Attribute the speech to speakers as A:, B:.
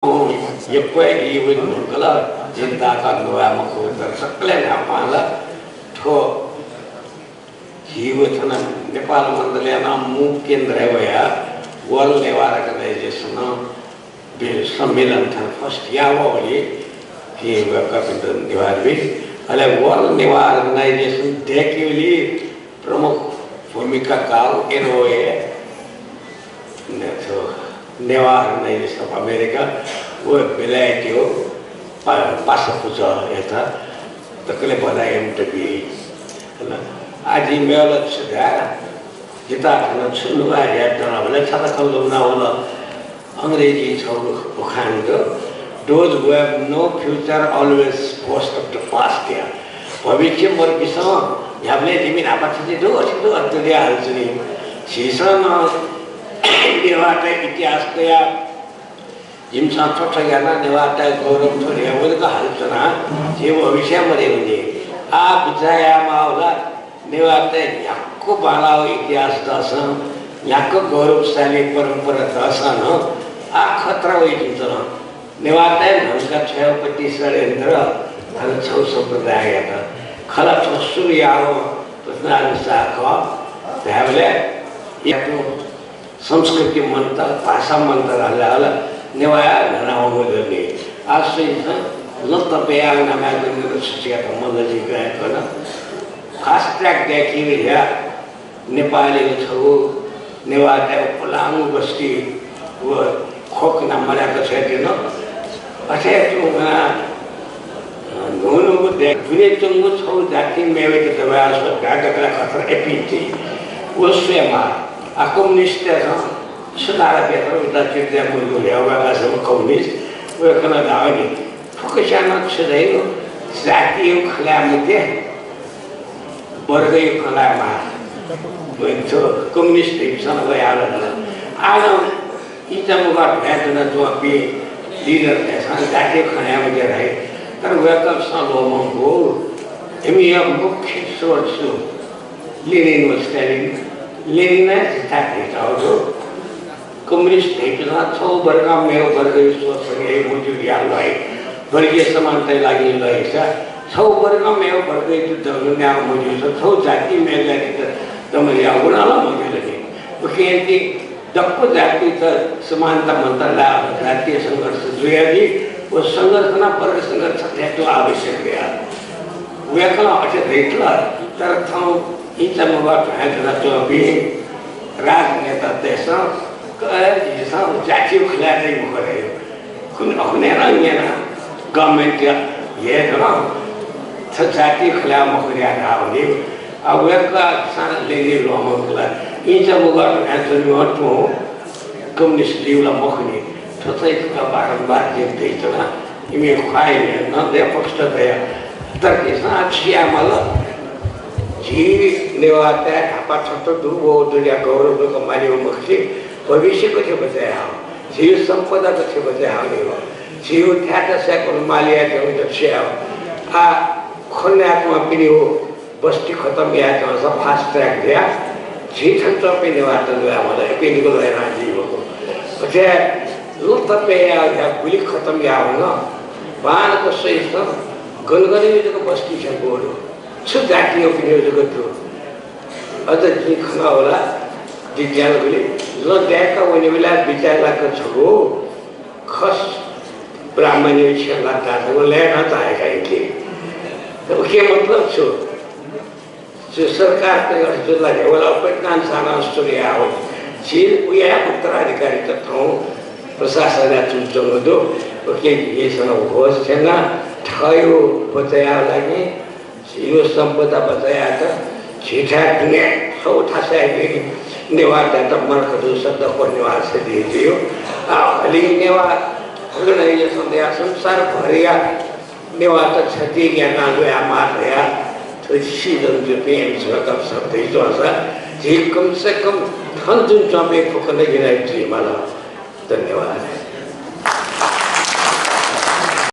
A: Yepwe even kala cinta kan doa maku terseklen apa lah to hiwatana Nepal mandalena mungkin rewaya World Niwara Organization bil सम्मेलन था first यावा वाली कि कपिटन निवारवी अले World Niwara Organization day के लिए प्रमुख भूमिका काल एनओए ने तो Niwara Organization of America वो बेलायती हो पास पूजा ऐसा तकले बनाए इंटरव्यू है ना आज ही मेल अच्छा जितना खाना सुनवा है तो ना भले छाता कल लोग ना वाला अंग्रेजी छोड़ो बुखान दो those who have no future always boast of the past या भविष्य मर किसान यहाँ ले जिम्मीन आप अच्छे दो अत्यधिक हालचनी शीशन निवारते इतिहास को या जिम्सान छोटा याना निवारते गौरव थोड़ी है वो तो हालचना ये वो भविष्य मरे हुए आप जाया मावला निवारते याको बालाव इतिहास दासन याको गौरवशाली परंपरा दासन हो आ खतरा हुई जितना निवारते हमका 6 षड्यंत्र हर 6 संप्रदाय था खला चुस्सु याओ प्रश्न अनुसार का पहले ये तो संस्कृति मंत्र भाषा मंत्र हल्ला निवाया नाम बोलने आज से लत पेया नाम है शिक्षा का मदद जी का है ना फास्ट ट्रैक देखी हुई है नेपाली छो निवाया पलांग बस्ती वो खोक नाम मरा का क्षेत्र ना अच्छा तो ना दोनों को देख फिर तुमको छो जाती में वे तो दबाया उसको गाता करा खतर एपीटी वो स्वयं कम्युनिस्ट है सुधारा पे तो इतना चिंता मुझे लिया हुआ का सब कम्युनिस्ट वो करना दावनी फोकसाना सुधारो जाती हो खला मुझे बरगई खला मार वो तो कम्युनिस्ट इंसान को याद रखना आना इतना मुकाट है तो ना जो अभी लीडर ऐसा जाती खला मुझे रहे तर वह कब सालों में हो इमिया मुख्य सोच so Lenin was telling Lenin है जितना देखा हो तो कम्युनिस्ट है कि ना छो वर्गा में वर्ग सोच रहे मुझे याद लाए वर्गीय समानता लगी लाए सा छो वर्गा में वर्ग तो दुनिया मुझे तो छो जाति में लगी तो तमरिया गुना ला मुझे लगे वो कहती दक्को जाति तो समानता मंत्र ला जातीय संघर्ष जोया भी वो संघर्ष ना वर्ग संघर्ष है तो आवश्यक है वे कला अच्छे देखला तर था इतना मुबारक है तो जो अभी राजनेता देशा जैसा जाति खिला नहीं मुकर है कुन अपने रंग है ना गवर्नमेंट ये ना जाति खिला मुकर या ना होगी अब वे का सारा लेने लो मुकला इतना मुबारक है तो न्यूट में कम्युनिस्ट लीवला मुकनी तो सही का बारंबार जीते इतना इमें खाए ना दे पक्ष दया तर किसान अच्छी आमला जी निवारते हैं आप छोटे दो वो दुनिया गौरव को मारी वो मुख्य भविष्य को जो बचाया हो जीव संपदा को जो बचाया हो नहीं हो जीव ध्यान से कौन मालिया जो अच्छे हो खुन्ने आत्मा पीनी हो बस्ती खत्म किया तो सब फास्ट ट्रैक दिया जीत हम तो अपने निवारते हुए हमारे पीनी को लेना जीव को बच्चे लूट पे या गुली खत्म किया हो ना बाहर को सही सब गलगली में जो बस्ती से बोलो सब जाती हो पीने जो करते हो अदर जी खाना वाला जिज्ञान बोले लो देखा वो निवला बिचार ला कर छोड़ो खस ब्राह्मण विषय लाता है वो लेना चाहेगा इनके तो क्या मतलब जो सरकार के और जो लगे वो अपना सारा स्टोरी आओ चीज वो यह उत्तराधिकारी तक हो प्रशासन या चुन दो ओके ये सब होश है ना ठायो बताया लगे जीव संपदा बताया था चीठा ने सब ठासे आएगी निवारता तब मर खदो शब्द को निवार से देती हो अली निवार अगर ये संध्या संसार भरिया निवारता छती ज्ञान जो है मार रहा तो इसी दम जो पेन से कब सब दे तो ऐसा जी कम से कम धन जुन चाहे फुकने की नहीं जी माला धन्यवाद